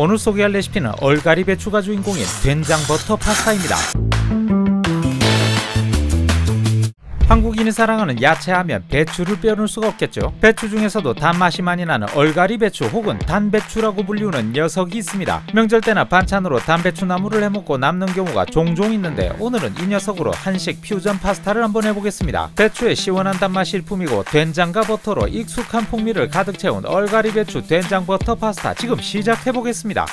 오늘 소개할 레시피는 얼갈이 배추가 주인공인 된장 버터 파스타입니다. 한국인이 사랑하는 야채하면 배추를 빼놓을 수가 없겠죠. 배추 중에서도 단맛이 많이 나는 얼갈이 배추 혹은 단배추라고 불리우는 녀석이 있습니다. 명절 때나 반찬으로 단배추 나물을 해먹고 남는 경우가 종종 있는데 오늘은 이 녀석으로 한식 퓨전 파스타를 한번 해보겠습니다. 배추의 시원한 단맛이 일품이고 된장과 버터로 익숙한 풍미를 가득 채운 얼갈이 배추 된장 버터 파스타 지금 시작해보겠습니다.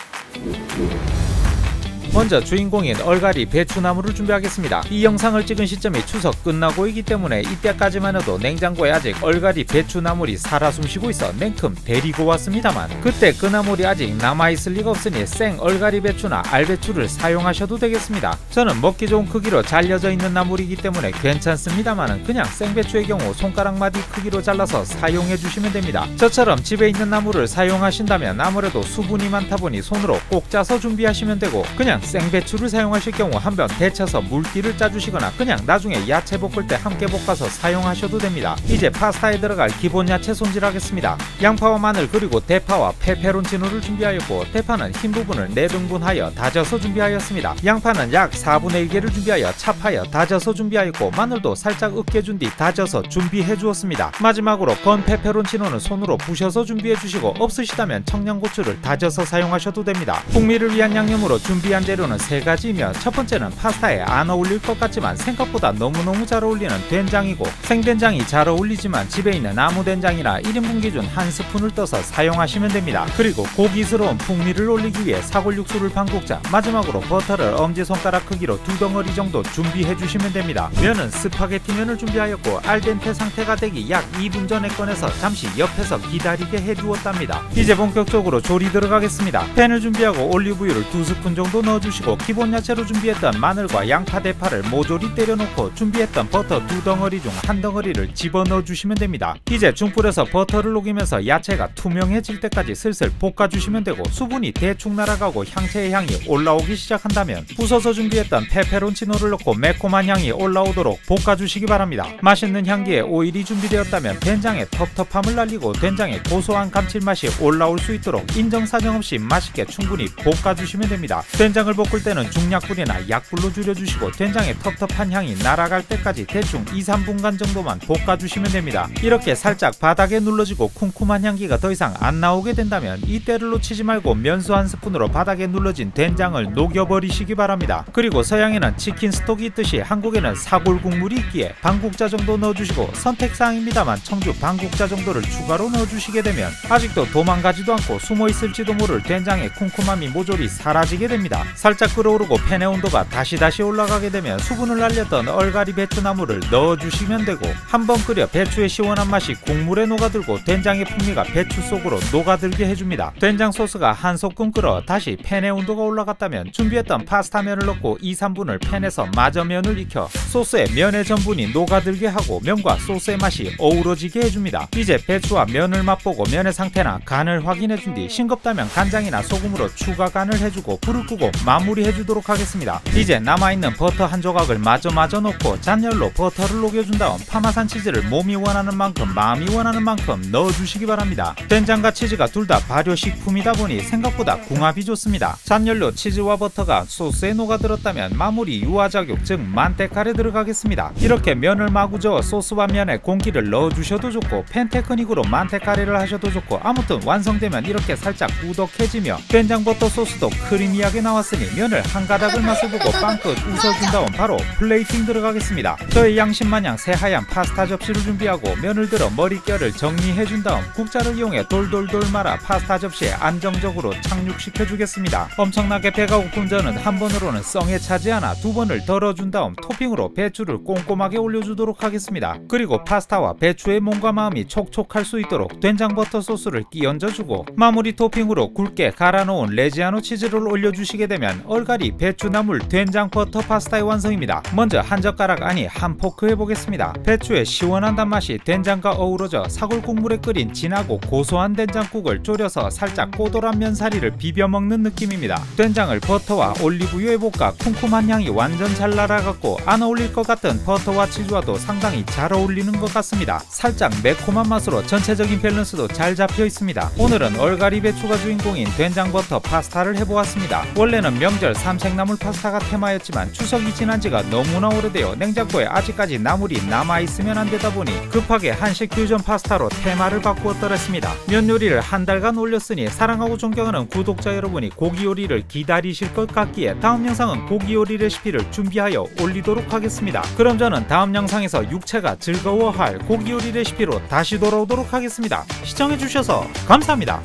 먼저 주인공인 얼갈이 배추나물을 준비하겠습니다. 이 영상을 찍은 시점이 추석 끝나고이기 때문에 이때까지만 해도 냉장고에 아직 얼갈이 배추나물이 살아 숨쉬고 있어 냉큼 데리고 왔습니다만 그때 그 나물이 아직 남아있을 리가 없으니 생 얼갈이 배추나 알배추를 사용하셔도 되겠습니다. 저는 먹기 좋은 크기로 잘려져 있는 나물이기 때문에 괜찮습니다만 그냥 생배추의 경우 손가락 마디 크기로 잘라서 사용해 주시면 됩니다. 저처럼 집에 있는 나물을 사용하신다면 아무래도 수분이 많다 보니 손으로 꼭 짜서 준비하시면 되고 그냥 생배추를 사용하실 경우 한번 데쳐서 물기를 짜주시거나 그냥 나중에 야채 볶을 때 함께 볶아서 사용하셔도 됩니다. 이제 파스타에 들어갈 기본 야채 손질하겠습니다. 양파와 마늘 그리고 대파와 페페론치노를 준비하였고 대파는 흰 부분을 4등분하여 다져서 준비하였습니다. 양파는 약 4분의 1개를 준비하여 찹하여 다져서 준비하였고 마늘도 살짝 으깨준 뒤 다져서 준비해 주었습니다. 마지막으로 건 페페론치노는 손으로 부셔서 준비해 주시고 없으시다면 청양고추를 다져서 사용하셔도 됩니다. 풍미를 위한 양념으로 준비한 재료는 3가지이며 첫 번째는 파스타에 안 어울릴 것 같지만 생각보다 너무너무 잘 어울리는 된장이고 생된장이 잘 어울리지만 집에 있는 아무된장이나 1인분 기준 1스푼을 떠서 사용하시면 됩니다. 그리고 고기스러운 풍미를 올리기 위해 사골육수를 반국자 마지막으로 버터를 엄지손가락 크기로 2덩어리 정도 준비해 주시면 됩니다. 면은 스파게티면을 준비하였고 알덴테 상태가 되기 약 2분 전에 꺼내서 잠시 옆에서 기다리게 해주었답니다. 이제 본격적으로 조리 들어가겠습니다. 팬을 준비하고 올리브유를 2스푼 정도 넣어주시고 기본 야채로 준비했던 마늘과 양파 대파를 모조리 때려놓고 준비했던 버터 2덩어리 중 1덩어리를 집어넣어 주시면 됩니다. 이제 중불에서 버터를 녹이면서 야채가 투명해질 때까지 슬슬 볶아주시면 되고 수분이 대충 날아가고 향채의 향이 올라오기 시작한다면 부숴서 준비했던 페페론치노를 넣고 매콤한 향이 올라오도록 볶아주시기 바랍니다. 맛있는 향기에 오일이 준비되었다면 된장의 텁텁함을 날리고 된장의 고소한 감칠맛이 올라올 수 있도록 인정사정 없이 맛있게 충분히 볶아주시면 됩니다. 된장을 볶을 때는 중약불이나 약불로 줄여주시고 된장의 텁텁한 향이 날아갈 때까지 대충 2-3분간 정도만 볶아주시면 됩니다. 이렇게 살짝 바닥에 눌러지고 쿰쿰한 향기가 더 이상 안 나오게 된다면 이때를 놓치지 말고 면수 1스푼으로 바닥에 눌러진 된장을 녹여버리시기 바랍니다. 그리고 서양에는 치킨 스톡이 있듯이 한국에는 사골국물이 있기에 반국자 정도 넣어주시고 선택사항입니다만 청주 반국자 정도를 추가로 넣어주시게 되면 아직도 도망가지도 않고 숨어있을지도 모를 된장의 쿰쿰함이 모조리 사라지게 됩니다. 살짝 끓어오르고 팬의 온도가 다시 올라가게 되면 수분을 날렸던 얼갈이 배추나물을 넣어주시면 되고 한번 끓여 배추의 시원한 맛이 국물에 녹아들고 된장의 풍미가 배추 속으로 녹아들게 해줍니다. 된장 소스가 한 소끔 끓어 다시 팬의 온도가 올라갔다면 준비했던 파스타면을 넣고 2-3분을 팬에서 마저 면을 익혀 소스에 면의 전분이 녹아들게 하고 면과 소스의 맛이 어우러지게 해줍니다. 이제 배추와 면을 맛보고 면의 상태나 간을 확인해준 뒤 싱겁다면 간장이나 소금으로 추가 간을 해주고 불을 끄고 마무리해주도록 하겠습니다. 이제 남아있는 버터 한 조각을 마저 넣고 잔열로 버터를 녹여준 다음 파마산 치즈를 몸이 원하는 만큼 마음이 원하는 만큼 넣어주시기 바랍니다. 된장과 치즈가 둘 다 발효식품이다 보니 생각보다 궁합이 좋습니다. 잔열로 치즈와 버터가 소스에 녹아들었다면 마무리 유화작용 즉 만테카레 들어가겠습니다. 이렇게 면을 마구 저어 소스와 면에 공기를 넣어주셔도 좋고 펜테크닉으로 만테카레를 하셔도 좋고 아무튼 완성되면 이렇게 살짝 꾸덕해지며 된장버터 소스도 크리미하게 나왔으니 면을 한 가닥을 맛을 보고 빵끝 웃어준 다음 바로 플레이팅 들어가겠습니다. 저의 양심마냥 새하얀 파스타 접시를 준비하고 면을 들어 머릿결을 정리해준 다음 국자를 이용해 돌돌돌 말아 파스타 접시에 안정적으로 착륙시켜 주겠습니다. 엄청나게 배가 고픈 저는 한 번으로는 썽에 차지 않아 2번을 덜어준 다음 토핑으로 배추를 꼼꼼하게 올려주도록 하겠습니다. 그리고 파스타와 배추의 몸과 마음이 촉촉할 수 있도록 된장버터 소스를 끼얹어주고 마무리 토핑으로 굵게 갈아놓은 레지아노 치즈를 올려주시게 되면 해주면 얼갈이 배추나물 된장 버터 파스타의 완성입니다. 먼저 한 젓가락 아니 한 포크 해보겠습니다. 배추의 시원한 단맛이 된장과 어우러져 사골 국물에 끓인 진하고 고소한 된장국을 졸여서 살짝 꼬돌한 면사리를 비벼 먹는 느낌입니다. 된장을 버터와 올리브유에 볶아 쿰쿰한 향이 완전 잘 날아갔고 안 어울릴 것 같은 버터와 치즈와도 상당히 잘 어울리는 것 같습니다. 살짝 매콤한 맛으로 전체적인 밸런스도 잘 잡혀 있습니다. 오늘은 얼갈이 배추가 주인공인 된장버터 파스타를 해보았습니다. 원래는 명절 삼색나물 파스타가 테마였지만 추석이 지난 지가 너무나 오래되어 냉장고에 아직까지 나물이 남아있으면 안되다 보니 급하게 한식 퓨전 파스타로 테마를 바꾸었더랬습니다. 면 요리를 한 달간 올렸으니 사랑하고 존경하는 구독자 여러분이 고기 요리를 기다리실 것 같기에 다음 영상은 고기 요리 레시피를 준비하여 올리도록 하겠습니다. 그럼 저는 다음 영상에서 육체가 즐거워할 고기 요리 레시피로 다시 돌아오도록 하겠습니다. 시청해주셔서 감사합니다.